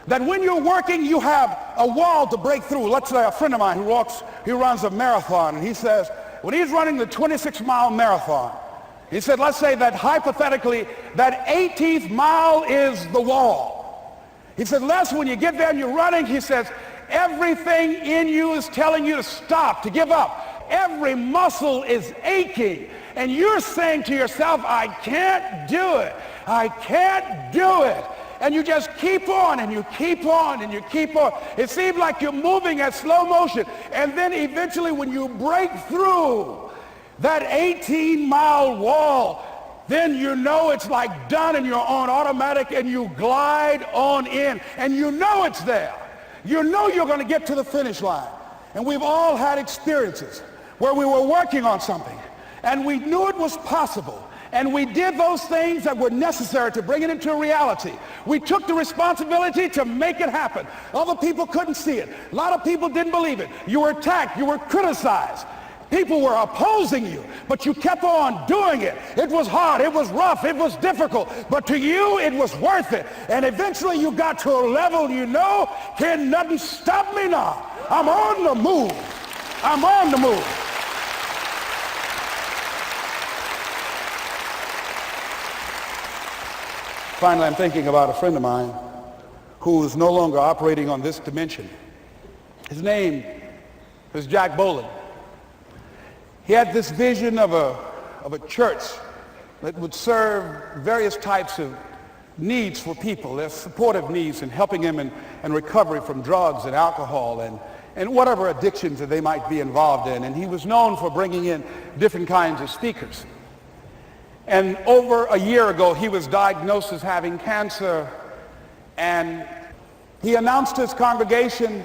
That when you're working, you have a wall to break through. Let's say a friend of mine who runs a marathon, and he says, when he's running the 26-mile marathon, he said, let's say that hypothetically, that 18th mile is the wall. He said, Les, when you get there and you're running, he says, everything in you is telling you to stop, to give up. Every muscle is aching, and you're saying to yourself, I can't do it. I can't do it. And you just keep on and you keep on and you keep on. It seems like you're moving at slow motion. And then eventually when you break through that 18-mile wall, then you know it's like done and you're on automatic and you glide on in. And you know it's there. You know you're going to get to the finish line. And we've all had experiences where we were working on something and we knew it was possible. And we did those things that were necessary to bring it into a reality. We took the responsibility to make it happen. Other people couldn't see it. A lot of people didn't believe it. You were attacked. You were criticized. People were opposing you, but you kept on doing it. It was hard. It was rough. It was difficult. But to you, it was worth it. And eventually you got to a level you know, can nothing stop me now. I'm on the move. I'm on the move. Finally, I'm thinking about a friend of mine who is no longer operating on this dimension. His name is Jack Boland. He had this vision of a church that would serve various types of needs for people, their supportive needs and helping them in recovery from drugs and alcohol and whatever addictions that they might be involved in. And he was known for bringing in different kinds of speakers. And over a year ago, he was diagnosed as having cancer, and he announced to his congregation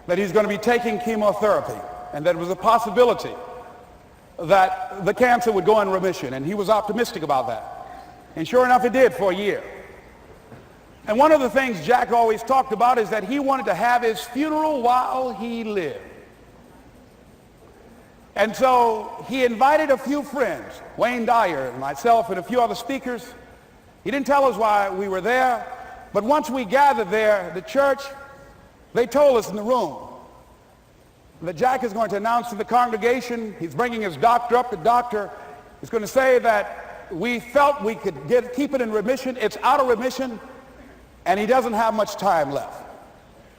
that he's going to be taking chemotherapy, and that it was a possibility that the cancer would go in remission, and he was optimistic about that. And sure enough, it did for a year. And one of the things Jack always talked about is that he wanted to have his funeral while he lived. And so he invited a few friends, Wayne Dyer and myself and a few other speakers. He didn't tell us why we were there, but once we gathered there, the church, they told us in the room that Jack is going to announce to the congregation, he's bringing his doctor up. The doctor is going to say that we felt we could keep it in remission. It's out of remission, and he doesn't have much time left.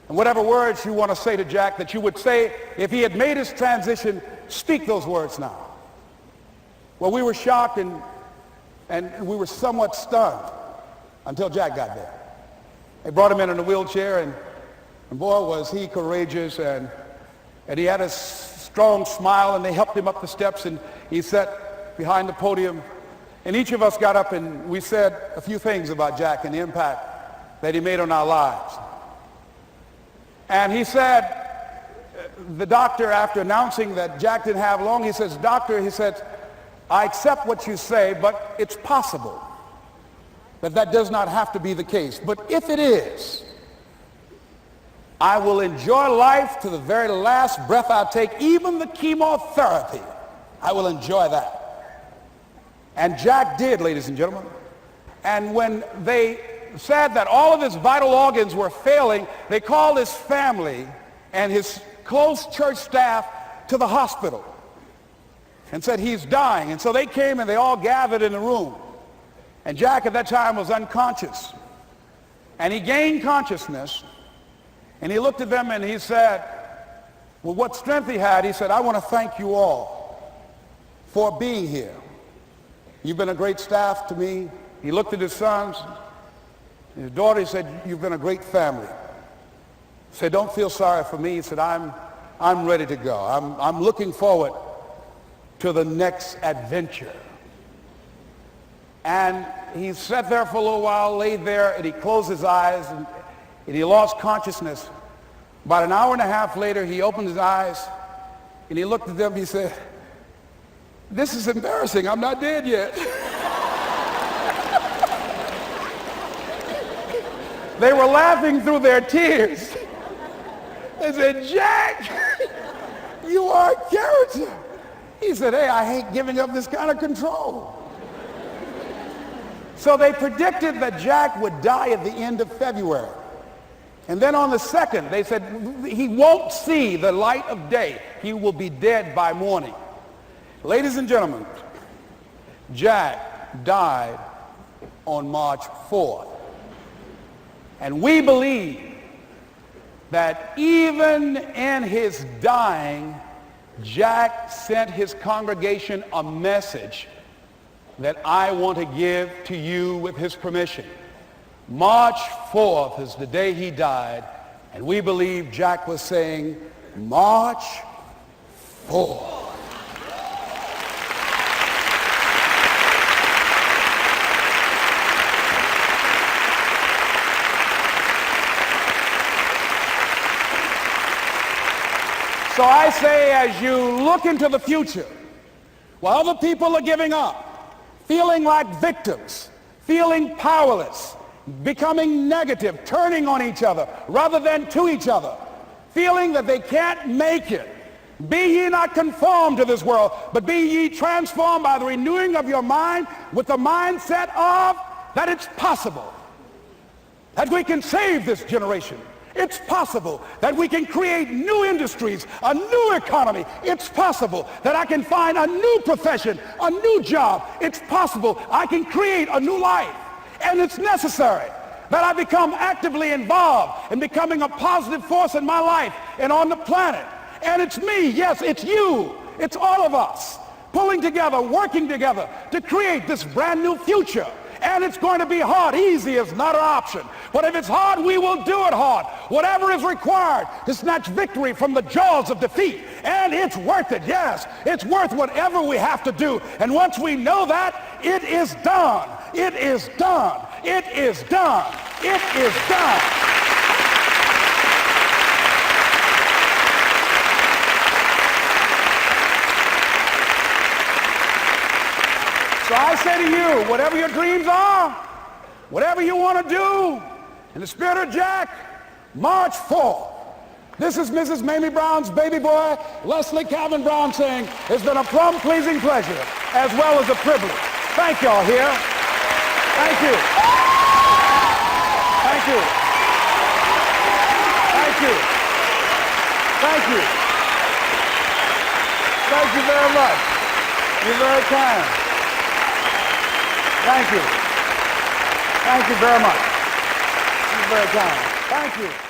And whatever words you want to say to Jack that you would say if he had made his transition, speak those words now. Well, we were shocked and we were somewhat stunned until Jack got there. They brought him in a wheelchair, and boy, was he courageous, and he had a strong smile, and they helped him up the steps, and he sat behind the podium. And each of us got up and we said a few things about Jack and the impact that he made on our lives. And he said, the doctor, after announcing that Jack didn't have long, he says, doctor, he said, I accept what you say, but it's possible that does not have to be the case. But if it is, I will enjoy life to the very last breath I take, even the chemotherapy. I will enjoy that. And Jack did, ladies and gentlemen. And when they said that all of his vital organs were failing, they called his family and his close church staff to the hospital and said, he's dying. And so they came and they all gathered in the room. And Jack at that time was unconscious. And he gained consciousness. And he looked at them and he said, with what strength he had, he said, I want to thank you all for being here. You've been a great staff to me. He looked at his sons, his daughter. He said, you've been a great family. He said, don't feel sorry for me. He said, I'm ready to go. I'm looking forward to the next adventure. And he sat there for a little while, laid there, and he closed his eyes, and he lost consciousness. About an hour and a half later, he opened his eyes, and he looked at them. He said, this is embarrassing. I'm not dead yet. They were laughing through their tears. They said, Jack, you are a character. He said, hey, I hate giving up this kind of control. So they predicted that Jack would die at the end of February. And then on the 2nd, they said, he won't see the light of day. He will be dead by morning. Ladies and gentlemen, Jack died on March 4th. And we believe that even in his dying, Jack sent his congregation a message that I want to give to you with his permission. March 4th is the day he died, and we believe Jack was saying, March 4th. So I say, as you look into the future, while other people are giving up, feeling like victims, feeling powerless, becoming negative, turning on each other rather than to each other, feeling that they can't make it, be ye not conformed to this world, but be ye transformed by the renewing of your mind with the mindset of that it's possible that we can save this generation. It's possible that we can create new industries, a new economy. It's possible that I can find a new profession, a new job. It's possible I can create a new life. And it's necessary that I become actively involved in becoming a positive force in my life and on the planet. And it's me, yes, it's you, it's all of us pulling together, working together to create this brand new future. And it's going to be hard. Easy is not an option. But if it's hard, we will do it hard. Whatever is required to snatch victory from the jaws of defeat. And it's worth it, yes. It's worth whatever we have to do. And once we know that, it is done. It is done. It is done. It is done. So I say to you, whatever your dreams are, whatever you want to do, in the spirit of Jack, March 4th. This is Mrs. Mamie Brown's baby boy, Leslie Calvin Brown, saying, it's been a plum-pleasing pleasure as well as a privilege. Thank y'all here. Thank you. Thank you. Thank you. Thank you. Thank you very much. You're very kind. Thank you. Thank you very much. You're very kind. Thank you.